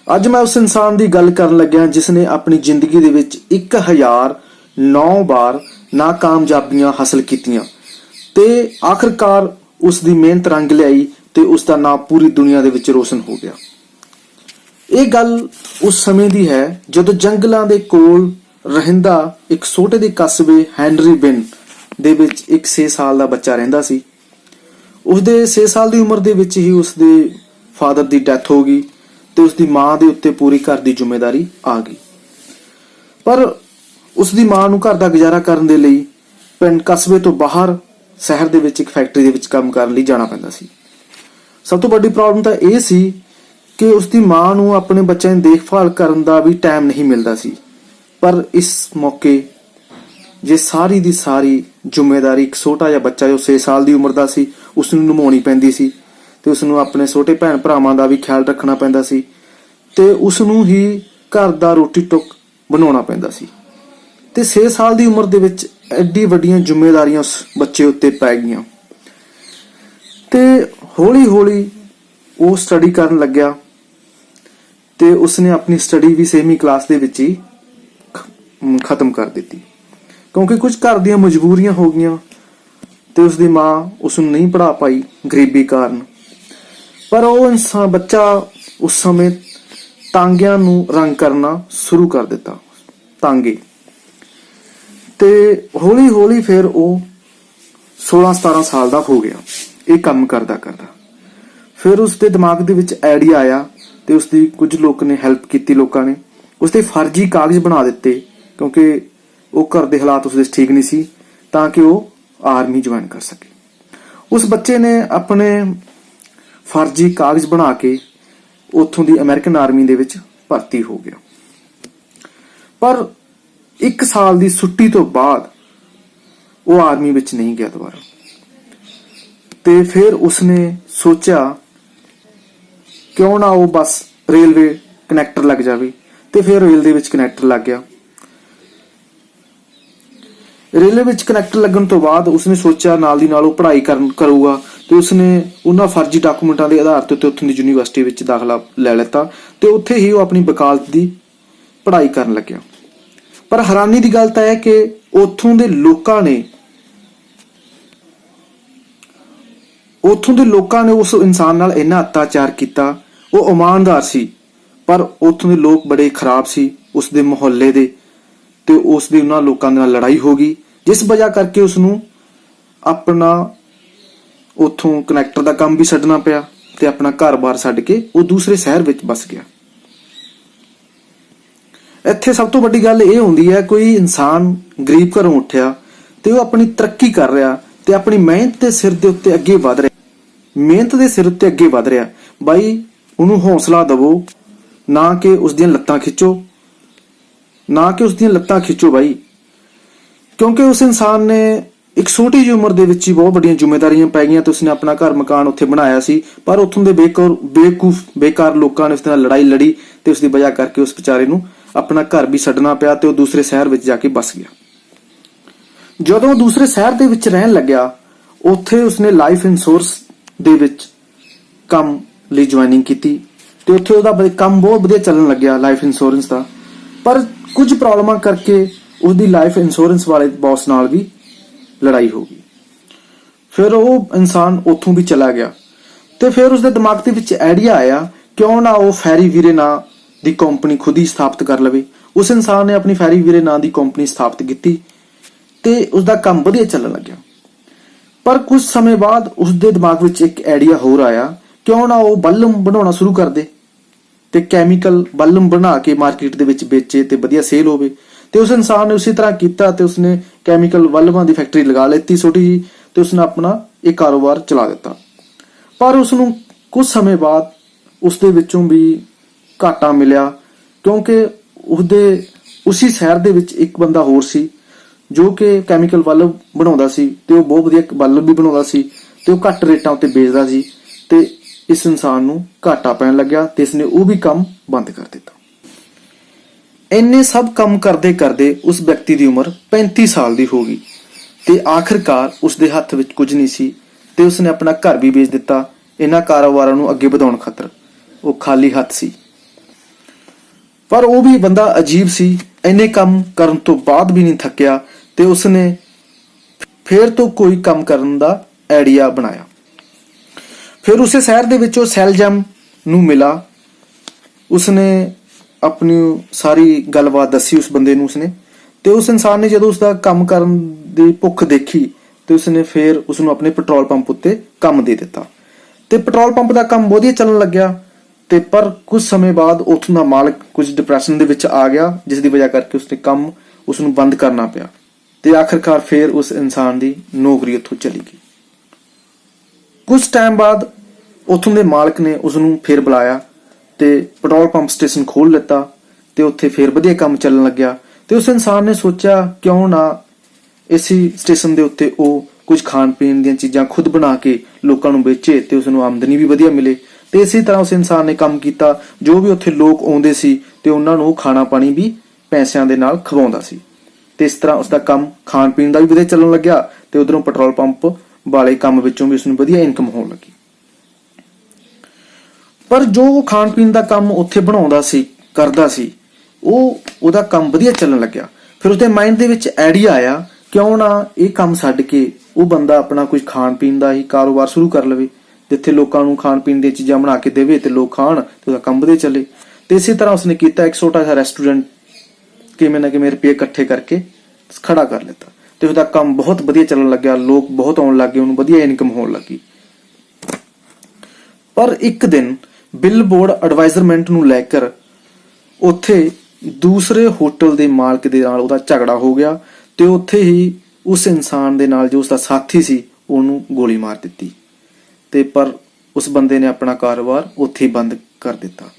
ਅੱਜ मैं उस इंसान की गल करन लग्या जिसने अपनी जिंदगी दे विच 1009 बार नाकामयाबियां हासिल कीतियां ते आखिरकार उसकी मेहनत रंग लियाई ते उसका नाम पूरी दुनिया दे विच रोशन हो गया। ये गल उस समय दी है जदों जंगलों के कोल रहिंदा एक छोटे दे कस्बे हैनरी बिन दे विच एक 6 साल का बच्चा रहिंदा सी। उसदे 6 साल की उम्र दे विच ही उसदे फादर की डैथ हो गई ते उसदी मां दे उत्ते पूरी घर की जिम्मेदारी आ गई। पर उसदी मां नूं घर दा गुजारा करन दे लई पिंड कस्बे तो बाहर शहर दे विच एक फैक्ट्री दे विच काम करन लई जाना पैंदा सी। सब तो वड्डी प्रॉब्लम तां इह सी कि उसदी मां नूं अपने बच्चों की देखभाल करन दा भी टाइम नहीं मिलदा सी। पर इस मौके जे सारी दी सारी जिम्मेदारी एक छोटा जिहा बच्चा जो 6 साल की उम्र का सी उसनूं निभाउणी पैंदी सी ते उसनूं अपने छोटे भैन भरावां दा भी ख्याल रखना पैंदा सी ते उसनूं ही घर दा रोटी टुक बनाउणा पैंदा सी। ते 6 साल की उम्र दे विच एड्डी वड्डियां जिम्मेदारियां उस बच्चे उत्ते पै गईयां ते हौली हौली वो स्टडी करन लग्या ते उसने अपनी स्टडी भी 6वीं क्लास दे विच ही खत्म कर दी क्योंकि कुछ घर दियां मजबूरियां हो गईयां ते उसदी मां उसनूं नहीं पढ़ा पाई गरीबी कारण। पर वो इंसान बच्चा उस समय तांगियां नूं रंग करना शुरू कर दिता तांगे ते हौली हौली फिर वो 16-17 साल का हो गया। ये काम करदा करदा फिर उसके दिमाग दे विच आइडिया आया ते उसदी कुछ लोग ने हैल्प की, लोगों ने उसके फर्जी कागज बना दिते क्योंकि वो घर के हालात उसके ठीक नहीं सी ताकि वो आर्मी ज्वाइन कर सके। उस बच्चे ने अपने फर्जी कागज बना के उत्थों दी अमेरिकन आर्मी दे विच भर्ती हो गया। पर 1 साल की छुट्टी तो बाद वो आर्मी विच नहीं गया दोबारा ते फिर उसने सोचा क्यों ना वो बस रेलवे कनैक्टर लग जाए ते फिर रेलवे विच कनैक्टर लग गया। रेलवे विच कनैक्टर लगन तो बाद उसने सोचा नाल दी नाल वो पढ़ाई करूगा तो उसने उन्हां फर्जी डाकूमेंटां के आधार ते उत्थों दी यूनीवर्सिटी विच दाखला लै लिता ते उत्थे ही वो अपनी वकालत की पढ़ाई करन लग्या। पर हैरानी की गल तां है कि उत्थों दे लोकां ने उस इंसान नाल इन्ना अत्याचार किया। वो ईमानदार सी पर उत्थों दे लोग बड़े खराब सी उसदे मुहल्ले दे ते उसदी उन्हां लोकां दे नाल लड़ाई हो गई जिस वजह करके उसनूं अपना उत्थों कनैक्टर का काम भी छड्डना पिया ते अपना घर बार छड्ड के वो दूसरे शहर विच बस गया। इत्थे सब तो वड्डी गल ये हुंदी है कोई इंसान गरीब घरों उठिया ते वो अपनी तरक्की कर रहा ते अपनी मेहनत के सिर दे उत्ते अगे वध रहा बाई उन्होंने हौसला दवो ना कि उसदियां लत्तां खिचो बाई क्योंकि उस इंसान ने एक छोटी जी उम्र दे विच ही बहुत बड़ियां जिम्मेदारियां पै गईयां तो उसने अपना घर मकान उत्थे बनाया सी पर उत्थों दे बेकार लोगों ने उसदे नाल लड़ाई लड़ी ते उसदी वजह करके उस बेचारे नूं अपना घर भी छड्डना पिया ते वो दूसरे शहर विच जाके बस गया। जदों दूसरे शहर दे विच रहन लग्या उत्थे उसने लाइफ इंश्योरेंस दे विच काम लई ज्वाइनिंग कीती ते उत्थे उहदा काम बहुत वधिया चलन लग्या लाइफ इंश्योरेंस दा। पर कुछ प्रॉब्लमां करके उसदी लाइफ इंश्योरेंस वाले बॉस नाल भी लड़ाई हो गई। फिर वो इंसान उत्थों भी चला गया ते फिर उसके दिमाग दे विच आइडिया आया क्यों ना वो फैरी वीरे नां दी कंपनी खुद ही स्थापित कर लवे। उस इंसान ने अपनी फैरी वीरे नां दी कंपनी स्थापित की ते उसका काम वधिया चलन लग्या। पर कुछ समय बाद उसके दिमाग विच एक आइडिया होर आया क्यों ना वो बल्लम बनाउणा शुरू कर दे ते कैमिकल बल्लम बना के मार्केट दे विच बेचे ते वधिया सेल होवे। ते उस इंसान ने उसी तरह किया ते उसने कैमिकल बल्लमां दी फैक्ट्री लगा लेती छोटी जी ते उसने अपना एक कारोबार चला दिता। पर उसनूं कुछ समय बाद उसदे विचों भी घाटा मिलिया क्योंकि उसी शहर दे विच एक बंदा होर सी जो कि कैमिकल बल्ब बनाउंदा सी ते वो बहुत वधिया बल्ब भी बनाउंदा सी ते वो घट रेटां उत्ते बेचदा सी ते इस इंसान नूं घाटा पैण लग्या ते इसने वो भी काम बंद कर दिता। इन्ने सब काम करते करते उस व्यक्ति की उम्र 35 साल की हो गई ते आखिरकार उसके हथ विच कुछ नहीं सी ते उसने अपना घर भी बेच दिता इन्हां कारोबारां नूं अगे वधाउण खातर। वो खाली हथ सी। ਪਰ ਉਹ ਵੀ ਬੰਦਾ ਅਜੀਬ ਸੀ, ਇੰਨੇ ਕੰਮ ਕਰਨ ਤੋਂ ਬਾਅਦ ਵੀ ਨਹੀਂ ਥੱਕਿਆ ਤੇ ਉਸਨੇ ਫਿਰ ਤੋਂ ਕੋਈ ਕੰਮ ਕਰਨ ਦਾ ਆਈਡੀਆ ਬਣਾਇਆ। ਫਿਰ ਉਸੇ ਸ਼ਹਿਰ ਦੇ ਵਿੱਚ ਉਹ ਸੈਲਜਮ ਨੂੰ ਮਿਲਾ। ਉਸਨੇ ਆਪਣੀ ਸਾਰੀ ਗੱਲਬਾਤ ਦੱਸੀ ਉਸ ਬੰਦੇ ਨੂੰ ਉਸਨੇ, ਤੇ ਉਸ ਇਨਸਾਨ ਨੇ ਜਦੋਂ ਉਸਦਾ ਕੰਮ ਕਰਨ ਦੀ ਭੁੱਖ ਦੇਖੀ ਤੇ ਉਸਨੇ ਫਿਰ ਉਸਨੂੰ ਆਪਣੇ ਪੈਟਰੋਲ ਪੰਪ ਉੱਤੇ ਕੰਮ ਦੇ ਦਿੱਤਾ ਤੇ ਪੈਟਰੋਲ ਪੰਪ ਦਾ ਕੰਮ ਵਧੀਆ ਚੱਲਣ ਲੱਗਿਆ। ਤੇ ਪਰ ਕੁਝ ਸਮੇਂ ਬਾਅਦ ਉੱਥੋਂ ਦਾ ਮਾਲਕ ਕੁਝ ਡਿਪਰੈਸ਼ਨ ਦੇ ਵਿੱਚ ਆ ਗਿਆ, ਜਿਸ ਦੀ ਵਜ੍ਹਾ ਕਰਕੇ ਉਸਨੇ ਕੰਮ ਉਸਨੂੰ ਬੰਦ ਕਰਨਾ ਪਿਆ ਤੇ ਆਖਿਰਕਾਰ ਫਿਰ ਉਸ ਇਨਸਾਨ ਦੀ ਨੌਕਰੀ ਉੱਥੋਂ ਚਲੀ ਗਈ। ਕੁਝ ਟਾਈਮ ਬਾਅਦ ਉੱਥੋਂ ਦੇ ਮਾਲਕ ਨੇ ਉਸਨੂੰ ਫਿਰ ਬੁਲਾਇਆ ਤੇ ਪੈਟਰੋਲ ਪੰਪ ਸਟੇਸ਼ਨ ਖੋਲ ਲਿੱਤਾ ਤੇ ਉੱਥੇ ਫਿਰ ਵਧੀਆ ਕੰਮ ਚੱਲਣ ਲੱਗਿਆ। ਤੇ ਉਸ ਇਨਸਾਨ ਨੇ ਸੋਚਿਆ ਕਿਉਂ ਨਾ ਇਸੇ ਸਟੇਸ਼ਨ ਦੇ ਉੱਤੇ ਉਹ ਕੁਝ ਖਾਣ ਪੀਣ ਦੀਆਂ ਚੀਜ਼ਾਂ ਖੁਦ ਬਣਾ ਕੇ ਲੋਕਾਂ ਨੂੰ ਵੇਚੇ ਤੇ ਉਸ ਨੂੰ ਆਮਦਨੀ ਵੀ ਵਧੀਆ ਮਿਲੇ। ਤੇ ਇਸੇ ਤਰ੍ਹਾਂ ਉਸ ਇਨਸਾਨ ਨੇ ਕੰਮ ਕੀਤਾ। ਜੋ ਵੀ ਉੱਥੇ ਲੋਕ ਆਉਂਦੇ ਸੀ ਤੇ ਉਹਨਾਂ ਨੂੰ ਖਾਣਾ ਪਾਣੀ ਵੀ ਪੈਸਿਆਂ ਦੇ ਨਾਲ ਖਵਾਉਂਦਾ ਸੀ ਤੇ ਇਸ ਤਰ੍ਹਾਂ ਉਸਦਾ ਕੰਮ ਖਾਣ ਪੀਣ ਦਾ ਵੀ ਵਧੀਆ ਚੱਲਣ ਲੱਗਿਆ ਤੇ ਉਧਰੋਂ ਪੈਟਰੋਲ ਪੰਪ ਵਾਲੇ ਕੰਮ ਵਿੱਚੋਂ ਵੀ ਉਸਨੂੰ ਵਧੀਆ ਇਨਕਮ ਹੋਣ ਲੱਗੀ। ਪਰ ਜੋ ਖਾਣ ਪੀਣ ਦਾ ਕੰਮ ਉੱਥੇ ਬਣਾਉਂਦਾ ਸੀ, ਕਰਦਾ ਸੀ, ਉਹਦਾ ਕੰਮ ਵਧੀਆ ਚੱਲਣ ਲੱਗਿਆ। ਫਿਰ ਉਸਦੇ ਮਾਈਂਡ ਦੇ ਵਿੱਚ ਆਈਡੀਆ ਆਇਆ ਕਿਉਂ ਨਾ ਇਹ ਕੰਮ ਛੱਡ ਕੇ ਉਹ ਬੰਦਾ ਆਪਣਾ ਕੁਝ ਖਾਣ ਪੀਣ ਦਾ ਹੀ ਕਾਰੋਬਾਰ ਸ਼ੁਰੂ ਕਰ ਲਵੇ, ਜਿੱਥੇ ਲੋਕਾਂ ਨੂੰ ਖਾਣ ਪੀਣ ਦੀਆਂ ਚੀਜ਼ਾਂ ਬਣਾ ਕੇ ਦੇਵੇ ਤੇ ਲੋਕ ਖਾਣ ਤੇ ਉਹਦਾ ਕੰਮ ਵਧੀਆ ਚੱਲੇ। ਤੇ ਇਸੇ ਤਰ੍ਹਾਂ ਉਸਨੇ ਕੀਤਾ, ਇੱਕ ਛੋਟਾ ਜਿਹਾ ਰੈਸਟੋਰੈਂਟ ਕਿਵੇਂ ਨਾ ਕਿਵੇਂ ਰੁਪਏ ਇਕੱਠੇ ਕਰਕੇ ਖੜਾ ਕਰ ਲਿੱਤਾ ਤੇ ਉਹਦਾ ਕੰਮ ਬਹੁਤ ਵਧੀਆ ਚੱਲਣ ਲੱਗਿਆ। ਲੋਕ ਬਹੁਤ ਆਉਣ ਲੱਗੇ, ਉਹਨੂੰ ਵਧੀਆ ਇਨਕਮ ਹੋਣ ਲੱਗੀ। ਪਰ ਇੱਕ ਦਿਨ ਬਿੱਲ ਬੋਰਡ ਐਡਵਾਈਜ਼ਰਮੈਂਟ ਨੂੰ ਲੈ ਕੇ ਉੱਥੇ ਦੂਸਰੇ ਹੋਟਲ ਦੇ ਮਾਲਕ ਦੇ ਨਾਲ ਉਹਦਾ ਝਗੜਾ ਹੋ ਗਿਆ ਤੇ ਉੱਥੇ ਹੀ ਉਸ ਇਨਸਾਨ ਦੇ ਨਾਲ ਜੋ ਉਸਦਾ ਸਾਥੀ ਸੀ ਉਹਨੂੰ ਗੋਲੀ ਮਾਰ ਦਿੱਤੀ ਤੇ ਪਰ ਉਸ ਬੰਦੇ ਨੇ ਆਪਣਾ ਕਾਰੋਬਾਰ ਉੱਥੇ ਹੀ ਬੰਦ ਕਰ ਦਿੱਤਾ।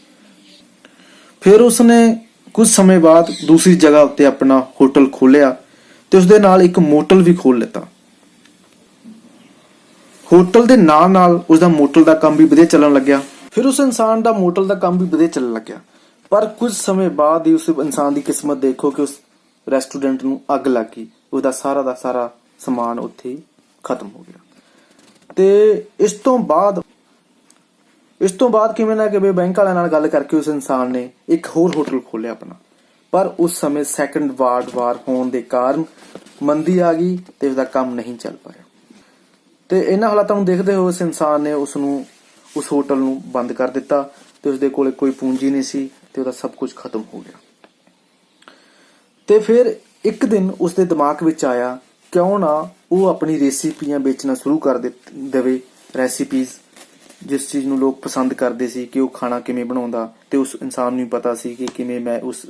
ਫਿਰ ਉਸਨੇ ਕੁਝ ਸਮੇਂ ਬਾਅਦ ਦੂਸਰੀ ਜਗ੍ਹਾ ਉੱਤੇ ਆਪਣਾ ਹੋਟਲ ਖੋਲ੍ਹਿਆ ਤੇ ਉਸਦੇ ਨਾਲ ਇੱਕ ਮੋਟਲ ਵੀ ਖੋਲ੍ਹ ਲਿੱਤਾ। ਹੋਟਲ ਦੇ ਨਾਲ ਨਾਲ ਉਸਦਾ ਮੋਟਲ ਦਾ ਕੰਮ ਵੀ ਵਧੀਆ ਚੱਲਣ ਲੱਗਿਆ। ਫਿਰ ਉਸ ਇਨਸਾਨ ਦਾ ਮੋਟਲ ਦਾ ਕੰਮ ਵੀ ਵਧੀਆ ਚੱਲਣ ਲੱਗਿਆ। ਪਰ ਕੁਝ ਸਮੇਂ ਬਾਅਦ ਹੀ ਉਸ ਇਨਸਾਨ ਦੀ ਕਿਸਮਤ ਦੇਖੋ ਕਿ ਉਸ ਰੈਸਟੋਰੈਂਟ ਨੂੰ ਅੱਗ ਲੱਗ ਗਈ। ਉਹਦਾ ਸਾਰਾ ਦਾ ਸਾਰਾ ਸਮਾਨ ਉੱਥੇ ਹੀ ਖਤਮ ਹੋ ਗਿਆ। ਤੇ ਇਸ ਤੋਂ ਬਾਅਦ ਕਿਵੇਂ ਨਾ ਕਿਵੇਂ ਬੈਂਕ ਵਾਲਿਆਂ ਨਾਲ ਗੱਲ ਕਰਕੇ ਉਸ ਇਨਸਾਨ ਨੇ ਇੱਕ ਹੋਰ ਹੋਟਲ ਖੋਲ੍ਹਿਆ ਆਪਣਾ। ਪਰ ਉਸ ਸਮੇਂ ਸੈਕੰਡ ਵਰਲਡ ਵਾਰ ਹੋਣ ਦੇ ਕਾਰਨ ਮੰਦੀ ਆ ਗਈ ਤੇ ਉਸਦਾ ਕੰਮ ਨਹੀਂ ਚੱਲ ਪਾਇਆ। ਤੇ ਇਹਨਾਂ ਹਾਲਾਤਾਂ ਨੂੰ ਦੇਖਦੇ ਹੋਏ ਉਸ ਇਨਸਾਨ ਨੇ ਉਸ ਹੋਟਲ ਨੂੰ ਬੰਦ ਕਰ ਦਿੱਤਾ ਤੇ ਉਸਦੇ ਕੋਲ ਕੋਈ ਪੂੰਜੀ ਨਹੀਂ ਸੀ ਤੇ ਉਹਦਾ ਸਭ ਕੁਝ ਖਤਮ ਹੋ ਗਿਆ। ਤੇ ਫਿਰ ਇੱਕ ਦਿਨ ਉਸਦੇ ਦਿਮਾਗ ਵਿੱਚ ਆਇਆ ਕਿਉਂ ਨਾ ਉਹ ਆਪਣੀ ਰੈਸਿਪੀਆਂ ਵੇਚਣਾ ਸ਼ੁਰੂ ਕਰ ਦੇਵੇ। ਰੈਸਿਪੀਜ਼ ਜਿਸ ਚੀਜ਼ ਨੂੰ ਲੋਕ ਪਸੰਦ ਕਰਦੇ ਸੀ ਕਿ ਉਹ ਖਾਣਾ ਕਿਵੇਂ ਬਣਾਉਂਦਾ ਤੇ ਉਸ ਇਨਸਾਨ ਨੂੰ ਪਤਾ ਸੀ ਕਿ ਕਿਵੇਂ ਮੈਂ ਉਸ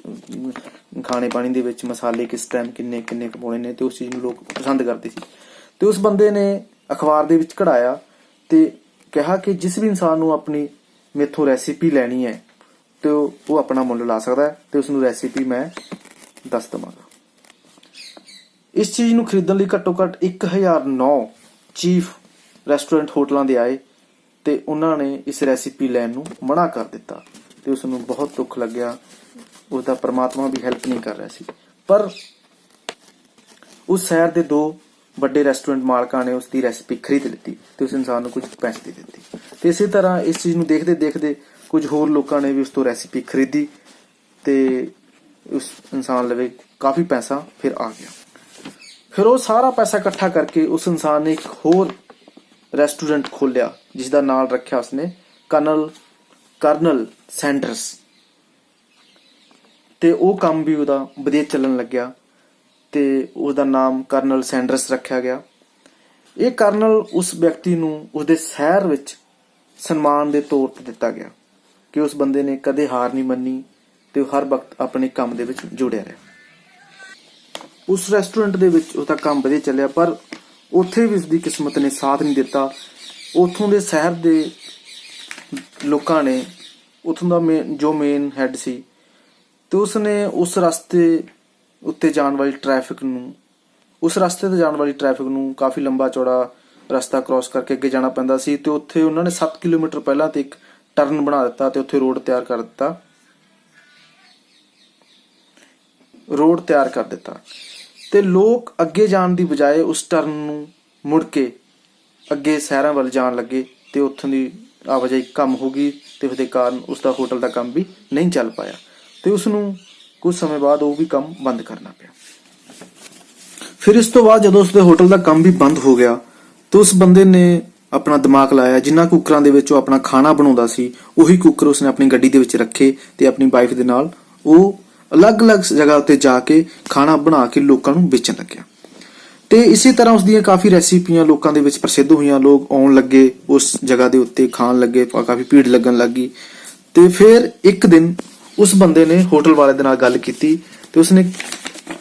ਖਾਣੇ ਪਾਣੀ ਦੇ ਵਿੱਚ ਮਸਾਲੇ ਕਿਸ ਟਾਈਮ ਕਿੰਨੇ ਕਿੰਨੇ ਪਾਉਣੇ ਨੇ ਤੇ ਉਸ ਚੀਜ਼ ਨੂੰ ਲੋਕ ਪਸੰਦ ਕਰਦੇ ਸੀ। ਤੇ ਉਸ ਬੰਦੇ ਨੇ ਅਖਬਾਰ ਦੇ ਵਿੱਚ ਕਢਾਇਆ ਤੇ ਕਿਹਾ ਕਿ ਜਿਸ ਵੀ ਇਨਸਾਨ ਨੂੰ ਆਪਣੀ ਮੇਥੋਂ ਰੈਸਿਪੀ ਲੈਣੀ ਹੈ ਤੇ ਉਹ ਆਪਣਾ ਮੁੱਲ ਲਾ ਸਕਦਾ ਹੈ ਤੇ ਉਸ ਨੂੰ ਰੈਸਿਪੀ ਮੈਂ ਦੱਸ ਦਵਾਂਗਾ। ਇਸ ਚੀਜ਼ ਨੂੰ ਖਰੀਦਣ ਲਈ ਘੱਟੋ ਘੱਟ 1009 ਚੀਫ ਰੈਸਟੋਰੈਂਟ ਹੋਟਲਾਂ ਦੇ ਆਏ ਤੇ ਉਹਨਾਂ ਨੇ ਇਸ ਰੈਸਿਪੀ ਲੈਣ ਨੂੰ ਮਨਾ ਕਰ ਦਿੱਤਾ ਤੇ ਉਸ ਨੂੰ ਬਹੁਤ ਦੁੱਖ ਲੱਗਿਆ। ਉਸਦਾ ਪਰਮਾਤਮਾ ਵੀ ਹੈਲਪ ਨਹੀਂ ਕਰ ਰਿਹਾ ਸੀ। ਪਰ ਉਸ ਸ਼ਹਿਰ ਦੇ ਦੋ ਵੱਡੇ ਰੈਸਟੋਰੈਂਟ ਮਾਲਕਾਂ ਨੇ ਉਸ ਦੀ ਰੈਸਿਪੀ ਖਰੀਦ ਲਿੱਤੀ ਤੇ ਉਸ ਇਨਸਾਨ ਨੂੰ ਕੁਝ ਪੈਸੇ ਦੇ ਦਿੱਤੇ। ਤੇ ਇਸੇ ਤਰ੍ਹਾਂ ਇਸ ਚੀਜ਼ ਨੂੰ ਦੇਖਦੇ ਦੇਖਦੇ ਕੁਝ ਹੋਰ ਲੋਕਾਂ ਨੇ ਵੀ ਉਸ ਤੋਂ ਰੈਸਿਪੀ ਖਰੀਦੀ ਤੇ ਉਸ ਇਨਸਾਨ ਲਵੇ ਕਾਫੀ ਪੈਸਾ ਫਿਰ ਆ ਗਿਆ। ਫਿਰ ਉਹ ਸਾਰਾ ਪੈਸਾ ਇਕੱਠਾ ਕਰਕੇ ਉਸ ਇਨਸਾਨ ਨੇ ਇੱਕ ਹੋਰ ਰੈਸਟੋਰੈਂਟ ਖੋਲ੍ਹਿਆ ਜਿਸ ਦਾ ਨਾਮ ਰੱਖਿਆ ਉਸਨੇ ਕਰਨਲ ਸੈਂਡਰਸ। ਤੇ ਉਹ ਕੰਮ ਵੀ ਉਹਦਾ ਵਧੀਆ ਚੱਲਣ ਲੱਗਿਆ ਤੇ ਉਹਦਾ ਨਾਮ ਕਰਨਲ ਸੈਂਡਰਸ ਰੱਖਿਆ ਗਿਆ। ਇਹ ਕਰਨਲ ਉਸ ਵਿਅਕਤੀ ਨੂੰ ਉਸਦੇ ਸ਼ਹਿਰ ਵਿੱਚ ਸਨਮਾਨ ਦੇ ਤੌਰ ਤੇ ਦਿੱਤਾ ਗਿਆ ਕਿ ਉਸ ਬੰਦੇ ਨੇ ਕਦੇ ਹਾਰ ਨਹੀਂ ਮੰਨੀ ਤੇ ਉਹ ਹਰ ਵਕਤ ਆਪਣੇ ਕੰਮ ਦੇ ਵਿੱਚ ਜੁੜਿਆ ਰਿਹਾ। ਉਸ ਰੈਸਟੋਰੈਂਟ ਦੇ ਵਿੱਚ ਉਹਦਾ ਕੰਮ ਵਧੀਆ ਚੱਲਿਆ ਪਰ ਉੱਥੇ ਵੀ ਉਸਦੀ ਕਿਸਮਤ ਨੇ ਸਾਥ ਨਹੀਂ ਦਿੱਤਾ। ਉੱਥੋਂ ਦੇ ਸ਼ਹਿਰ ਦੇ ਲੋਕਾਂ ਨੇ ਉੱਥੋਂ ਦਾ ਜੋ ਮੇਨ ਹੈਡ ਸੀ ਤੇ ਉਸਨੇ ਉਸ ਰਸਤੇ ਤੇ ਜਾਣ ਵਾਲੀ ਟ੍ਰੈਫਿਕ ਨੂੰ ਕਾਫੀ ਲੰਬਾ ਚੌੜਾ ਰਸਤਾ ਕ੍ਰਾਸ ਕਰਕੇ ਅੱਗੇ ਜਾਣਾ ਪੈਂਦਾ ਸੀ ਤੇ ਉੱਥੇ ਉਹਨਾਂ ਨੇ 7 ਕਿਲੋਮੀਟਰ ਪਹਿਲਾਂ ਤੇ ਇੱਕ ਟਰਨ ਬਣਾ ਦਿੱਤਾ ਤੇ ਉੱਥੇ ਰੋਡ ਤਿਆਰ ਕਰ ਦਿੱਤਾ ਤੇ ਲੋਕ ਅੱਗੇ ਜਾਣ ਦੀ ਬਜਾਏ ਉਸ ਟਰਨ ਨੂੰ ਮੁੜ ਕੇ ਅੱਗੇ ਸ਼ਹਿਰਾਂ ਵੱਲ ਜਾਣ ਲੱਗੇ ਤੇ ਉੱਥੋਂ ਦੀ ਆਵਾਜਾਈ ਕਮ ਹੋ ਗਈ ਤੇ ਉਹਦੇ ਕਾਰਨ ਉਸਦਾ ਹੋਟਲ ਦਾ ਕੰਮ ਵੀ ਨਹੀਂ ਚੱਲ ਪਾਇਆ ਤੇ ਉਸ ਨੂੰ ਕੁਝ ਸਮੇਂ ਬਾਅਦ ਉਹ ਵੀ ਕੰਮ ਬੰਦ ਕਰਨਾ ਪਿਆ। ਫਿਰ ਇਸ ਤੋਂ ਬਾਅਦ ਜਦੋਂ ਉਸਦੇ ਹੋਟਲ ਦਾ ਕੰਮ ਵੀ ਬੰਦ ਹੋ ਗਿਆ ਤਾਂ ਉਸ ਬੰਦੇ ਨੇ ਆਪਣਾ ਦਿਮਾਗ ਲਾਇਆ, ਜਿਨ੍ਹਾਂ ਕੁੱਕਰਾਂ ਦੇ ਵਿੱਚ ਉਹ ਆਪਣਾ ਖਾਣਾ ਬਣਾਉਂਦਾ ਸੀ ਉਹੀ ਕੁੱਕਰ ਉਸਨੇ ਆਪਣੀ ਗੱਡੀ ਦੇ ਵਿੱਚ ਰੱਖੇ ਤੇ ਆਪਣੀ ਵਾਈਫ ਦੇ ਨਾਲ ਉਹ ਅਲੱਗ-ਅਲੱਗ ਜਗ੍ਹਾ ਉੱਤੇ ਜਾ ਕੇ ਖਾਣਾ ਬਣਾ ਕੇ ਲੋਕਾਂ ਨੂੰ ਵੇਚਣ ਲੱਗਿਆ। ਤੇ ਇਸੇ ਤਰ੍ਹਾਂ ਉਸਦੀਆਂ ਕਾਫੀ ਰੈਸਿਪੀਆਂ ਲੋਕਾਂ ਦੇ ਵਿੱਚ ਪ੍ਰਸਿੱਧ ਹੋਈਆਂ, ਲੋਕ ਆਉਣ ਲੱਗੇ ਉਸ ਜਗ੍ਹਾ ਦੇ ਉੱਤੇ, ਖਾਣ ਲੱਗੇ, ਕਾਫੀ ਭੀੜ ਲੱਗਣ ਲੱਗੀ। ਤੇ ਫਿਰ ਇੱਕ ਦਿਨ ਉਸ ਬੰਦੇ ਨੇ ਹੋਟਲ ਵਾਲੇ ਦੇ ਨਾਲ ਗੱਲ ਕੀਤੀ ਤੇ ਉਸਨੇ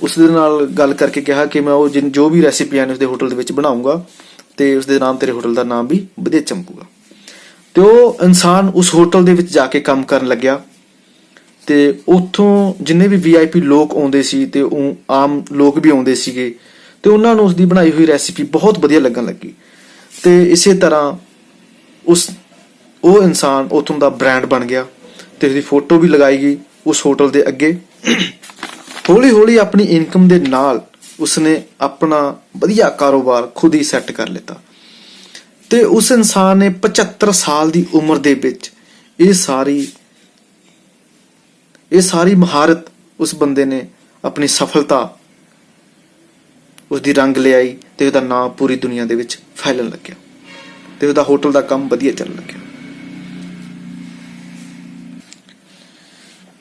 ਉਸ ਦੇ ਨਾਲ ਗੱਲ ਕਰਕੇ ਕਿਹਾ ਕਿ ਮੈਂ ਉਹ ਜੋ ਵੀ ਰੈਸਿਪੀਆਂ ਨੇ ਉਸਦੇ ਹੋਟਲ ਦੇ ਵਿੱਚ ਬਣਾਉਂਗਾ ਤੇ ਉਸਦੇ ਨਾਮ, ਤੇਰੇ ਹੋਟਲ ਦਾ ਨਾਮ ਵੀ ਵਧੀਆ ਚਮਕੂਗਾ। ਤੇ ਉਹ ਇਨਸਾਨ ਉਸ ਹੋਟਲ ਦੇ ਵਿੱਚ ਜਾ ਕੇ ਕੰਮ ਕਰਨ ਲੱਗਿਆ ਤੇ ਉੱਥੋਂ ਜਿੰਨੇ ਵੀ VIP ਲੋਕ ਆਉਂਦੇ ਸੀ ਤੇ ਉਹ ਆਮ ਲੋਕ ਵੀ ਆਉਂਦੇ ਸੀਗੇ ਤੇ ਉਹਨਾਂ ਨੂੰ ਉਸਦੀ ਬਣਾਈ ਹੋਈ ਰੈਸਿਪੀ ਬਹੁਤ ਵਧੀਆ ਲੱਗਣ ਲੱਗੀ। ਤੇ ਇਸੇ ਤਰ੍ਹਾਂ ਉਹ ਇਨਸਾਨ ਉੱਥੋਂ ਦਾ ਬ੍ਰਾਂਡ ਬਣ ਗਿਆ ਤੇ ਉਸਦੀ ਫੋਟੋ ਵੀ ਲਗਾਈ ਗਈ ਉਸ ਹੋਟਲ ਦੇ ਅੱਗੇ। ਹੌਲੀ ਹੌਲੀ ਆਪਣੀ ਇਨਕਮ ਦੇ ਨਾਲ ਉਸਨੇ ਆਪਣਾ ਵਧੀਆ ਕਾਰੋਬਾਰ ਖੁਦ ਹੀ ਸੈੱਟ ਕਰ ਲਿੱਤਾ ਤੇ ਉਸ ਇਨਸਾਨ ਨੇ 75 ਸਾਲ ਦੀ ਉਮਰ ਦੇ ਵਿੱਚ ਇਹ ਸਾਰੀ ਮਹਾਰਤ ਉਸ ਬੰਦੇ ਨੇ, ਆਪਣੀ ਸਫਲਤਾ ਉਸਦੀ ਰੰਗ ਲਿਆਈ ਤੇ ਉਹਦਾ ਨਾਮ ਪੂਰੀ ਦੁਨੀਆ ਦੇ ਵਿੱਚ ਫੈਲਣ ਲੱਗਿਆ ਤੇ ਉਹਦਾ ਹੋਟਲ ਦਾ ਕੰਮ ਵਧੀਆ ਚੱਲਣ ਲੱਗਿਆ।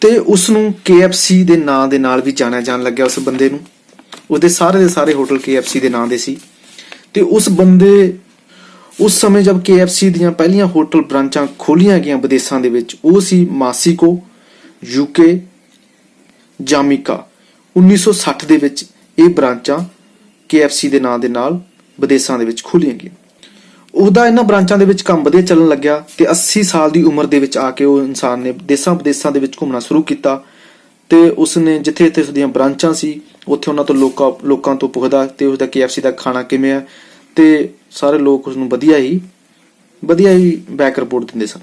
ਤੇ ਉਸ ਨੂੰ KFC ਦੇ ਨਾਂ ਦੇ ਨਾਲ ਵੀ ਜਾਣਿਆ ਜਾਣ ਲੱਗਿਆ। ਉਸ ਬੰਦੇ ਨੂੰ ਉਹਦੇ ਸਾਰੇ ਦੇ ਸਾਰੇ ਹੋਟਲ KFC ਦੇ ਨਾਂ ਦੇ ਸੀ ਤੇ ਉਸ ਸਮੇਂ ਜਦ KFC ਦੀਆਂ ਪਹਿਲੀਆਂ ਹੋਟਲ ਬ੍ਰਾਂਚਾਂ ਖੋਲੀਆਂ ਗਈਆਂ ਵਿਦੇਸ਼ਾਂ ਦੇ ਵਿੱਚ, ਉਹ ਸੀ ਮੈਕਸੀਕੋ, UK, ਜਾਮੀਕਾ। 1960 ਦੇ ਵਿੱਚ ਇਹ ਬ੍ਰਾਂਚਾਂ KFC ਦੇ ਨਾਂ ਦੇ ਨਾਲ ਵਿਦੇਸ਼ਾਂ ਦੇ ਵਿੱਚ ਖੋਲੀਆਂ ਗਈਆਂ। ਉਹਦਾ ਇਹਨਾਂ ਬ੍ਰਾਂਚਾਂ ਦੇ ਵਿੱਚ ਕੰਮ ਵਧੀਆ ਚੱਲਣ ਲੱਗਿਆ ਤੇ 80 ਸਾਲ ਦੀ ਉਮਰ ਦੇ ਵਿੱਚ ਆ ਕੇ ਉਹ ਇਨਸਾਨ ਨੇ ਦੇਸ਼ਾਂ ਵਿਦੇਸ਼ਾਂ ਦੇ ਵਿੱਚ ਘੁੰਮਣਾ ਸ਼ੁਰੂ ਕੀਤਾ ਤੇ ਉਸਨੇ ਜਿੱਥੇ ਜਿੱਥੇ ਉਸਦੀਆਂ ਬ੍ਰਾਂਚਾਂ ਸੀ ਉੱਥੇ ਉਹਨਾਂ ਤੋਂ ਲੋਕਾਂ ਤੋਂ ਪੁੱਛਦਾ ਤੇ ਉਸਦਾ KFC ਦਾ ਖਾਣਾ ਕਿਵੇਂ ਹੈ ਤੇ ਸਾਰੇ ਲੋਕ ਉਸਨੂੰ ਵਧੀਆ ਹੀ ਬੈਕ ਰਿਪੋਰਟ ਦਿੰਦੇ ਸਨ।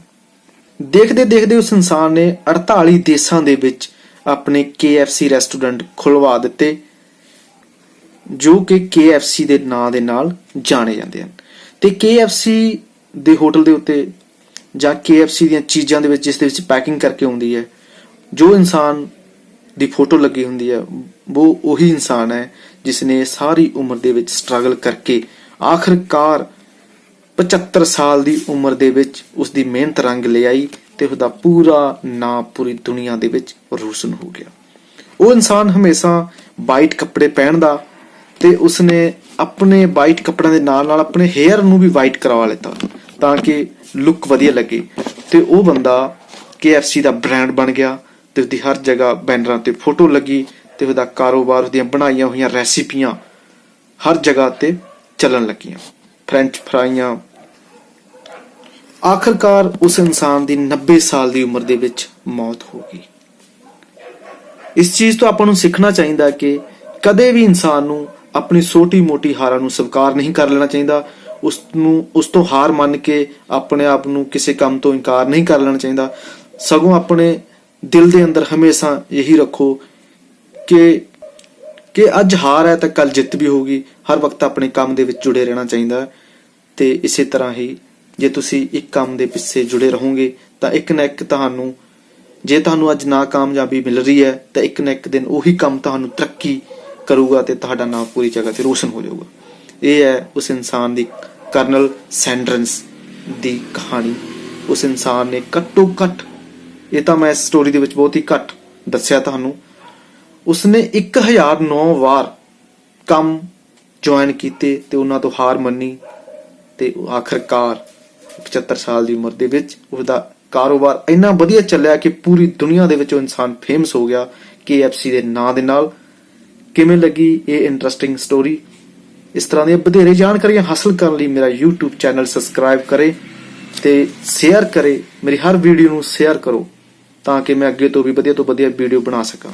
ਦੇਖਦੇ ਦੇਖਦੇ ਉਸ ਇਨਸਾਨ ਨੇ 48 ਦੇਸ਼ਾਂ ਦੇ ਵਿੱਚ ਆਪਣੇ KFC ਰੈਸਟੋਰੈਂਟ ਖੁਲਵਾ ਦਿੱਤੇ ਜੋ ਕਿ KFC ਦੇ ਨਾਂ ਦੇ ਨਾਲ ਜਾਣੇ ਜਾਂਦੇ ਹਨ। ਤੇ KFC ਦੇ ਹੋਟਲ ਦੇ ਉੱਤੇ ਜਾਂ KFC ਦੀਆਂ ਚੀਜ਼ਾਂ ਦੇ ਵਿੱਚ ਜਿਸ ਦੇ ਵਿੱਚ ਪੈਕਿੰਗ ਕਰਕੇ ਆਉਂਦੀ ਹੈ, ਜੋ ਇਨਸਾਨ ਦੀ ਫੋਟੋ ਲੱਗੀ ਹੁੰਦੀ ਹੈ, ਉਹ ਉਹੀ ਇਨਸਾਨ ਹੈ ਜਿਸ ਨੇ ਸਾਰੀ ਉਮਰ ਦੇ ਵਿੱਚ ਸਟਰਗਲ ਕਰਕੇ ਆਖਿਰਕਾਰ 75 ਸਾਲ ਦੀ ਉਮਰ ਦੇ ਵਿੱਚ ਉਸਦੀ ਮਿਹਨਤ ਰੰਗ ਲਿਆਈ ਤੇ ਉਹਦਾ ਪੂਰਾ ਨਾਂ ਪੂਰੀ ਦੁਨੀਆ ਦੇ ਵਿੱਚ ਰੋਸ਼ਨ ਹੋ ਗਿਆ। ਉਹ ਇਨਸਾਨ ਹਮੇਸ਼ਾ ਵਾਈਟ ਕੱਪੜੇ ਪਹਿਨਦਾ ਤੇ ਉਸਨੇ ਆਪਣੇ ਵਾਈਟ ਕੱਪੜਿਆਂ ਦੇ ਨਾਲ ਨਾਲ ਆਪਣੇ ਹੇਅਰ ਨੂੰ ਵੀ ਵਾਈਟ ਕਰਵਾ ਲਿੱਤਾ ਤਾਂ ਕਿ ਲੁੱਕ ਵਧੀਆ ਲੱਗੇ ਤੇ ਉਹ ਬੰਦਾ KFC ਦਾ ਬ੍ਰਾਂਡ ਬਣ ਗਿਆ ਤੇ ਉਹਦੀ ਹਰ ਜਗ੍ਹਾ ਬੈਨਰਾਂ ਤੇ ਫੋਟੋ ਲੱਗੀ ਤੇ ਉਹਦਾ ਕਾਰੋਬਾਰ, ਉਹਦੀਆਂ ਬਣਾਈਆਂ ਹੋਈਆਂ ਰੈਸਿਪੀਆਂ ਹਰ ਜਗ੍ਹਾ ਤੇ ਚੱਲਣ ਲੱਗੀਆਂ। ਫ੍ਰੈਂਚ ਫਰਾਈਆਂ। ਆਖਿਰਕਾਰ ਉਸ ਇਨਸਾਨ ਦੀ 90 ਸਾਲ ਦੀ ਉਮਰ ਦੇ ਵਿੱਚ ਮੌਤ ਹੋ ਗਈ। ਇਸ ਚੀਜ਼ ਤੋਂ ਆਪਾਂ ਨੂੰ ਸਿੱਖਣਾ ਚਾਹੀਦਾ ਕਿ ਕਦੇ ਵੀ ਇਨਸਾਨ ਨੂੰ ਆਪਣੀ ਛੋਟੀ ਮੋਟੀ ਹਾਰਾਂ ਨੂੰ ਸਵੀਕਾਰ ਨਹੀਂ ਕਰ ਲੈਣਾ ਚਾਹੀਦਾ। ਉਸ ਤੋਂ ਹਾਰ ਮੰਨ ਕੇ ਆਪਣੇ ਆਪ ਨੂੰ ਕਿਸੇ ਕੰਮ ਤੋਂ ਇਨਕਾਰ ਨਹੀਂ ਕਰ ਲੈਣਾ ਚਾਹੀਦਾ। ਸਗੋਂ ਆਪਣੇ ਦਿਲ ਦੇ ਅੰਦਰ ਹਮੇਸ਼ਾ ਇਹੀ ਰੱਖੋ ਕਿ ਅੱਜ ਹਾਰ ਹੈ ਤਾਂ ਕੱਲ ਜਿੱਤ ਵੀ ਹੋਊਗੀ। ਹਰ ਵਕਤ ਆਪਣੇ ਕੰਮ ਦੇ ਵਿੱਚ ਜੁੜੇ ਰਹਿਣਾ ਚਾਹੀਦਾ ਤੇ ਇਸੇ ਤਰ੍ਹਾਂ ਹੀ ਜੇ ਤੁਸੀਂ ਇੱਕ ਕੰਮ ਦੇ ਪਿੱਛੇ ਜੁੜੇ ਰਹੋਗੇ ਤਾਂ ਇੱਕ ਨਾ ਇੱਕ ਜੇ ਤੁਹਾਨੂੰ ਅੱਜ ਨਾਕਾਮਯਾਬੀ ਮਿਲ ਰਹੀ ਹੈ ਤਾਂ ਇੱਕ ਨਾ ਇੱਕ ਦਿਨ ਉਹੀ ਕੰਮ ਤੁਹਾਨੂੰ ਤਰੱਕੀ ਕਰੂਗਾ ਤੇ ਤੁਹਾਡਾ ਨਾਮ ਪੂਰੀ ਜਗ੍ਹਾ ਤੇ ਰੋਸ਼ਨ ਹੋ ਜਾਊਗਾ। ਇਹ ਹੈ ਉਸ ਇਨਸਾਨ ਦੀ, ਕਰਨਲ ਸੈਂਡਰਸ ਦੀ ਕਹਾਣੀ। ਉਸ ਇਨਸਾਨ ਨੇ ਘੱਟੋ ਘੱਟ, ਇਹ ਤਾਂ ਮੈਂ ਇਸ ਸਟੋਰੀ ਦੇ ਵਿੱਚ ਬਹੁਤ ਹੀ ਘੱਟ ਦੱਸਿਆ ਤੁਹਾਨੂੰ, ਉਸਨੇ 1009 ਵਾਰ ਕੰਮ ਜੁਆਇਨ ਕੀਤੇ ਤੇ ਉਹਨਾਂ ਤੋਂ ਹਾਰ ਮੰਨੀ ਤੇ ਆਖਿਰਕਾਰ 75 ਸਾਲ ਦੀ ਉਮਰ ਦੇ ਵਿੱਚ ਉਹਦਾ ਕਾਰੋਬਾਰ ਇੰਨਾ ਵਧੀਆ ਚੱਲਿਆ ਕਿ ਪੂਰੀ ਦੁਨੀਆ ਦੇ ਵਿੱਚ ਉਹ ਇਨਸਾਨ ਫੇਮਸ ਹੋ ਗਿਆ KFC ਦੇ ਨਾਂ ਦੇ ਨਾਲ। ਕਿਵੇਂ ਲੱਗੀ ਇਹ ਇੰਟਰਸਟਿੰਗ ਸਟੋਰੀ? ਇਸ ਤਰ੍ਹਾਂ ਦੀਆਂ ਵਧੇਰੇ ਜਾਣਕਾਰੀਆਂ ਹਾਸਲ ਕਰਨ ਲਈ ਮੇਰਾ YouTube ਚੈਨਲ ਸਬਸਕ੍ਰਾਈਬ ਕਰੇ ਤੇ ਸ਼ੇਅਰ ਕਰੇ। ਮੇਰੀ ਹਰ ਵੀਡੀਓ ਨੂੰ ਸ਼ੇਅਰ ਕਰੋ ਤਾਂ ਕਿ ਮੈਂ ਅੱਗੇ ਤੋਂ ਵੀ ਵਧੀਆ ਵੀਡੀਓ ਬਣਾ ਸਕਾਂ।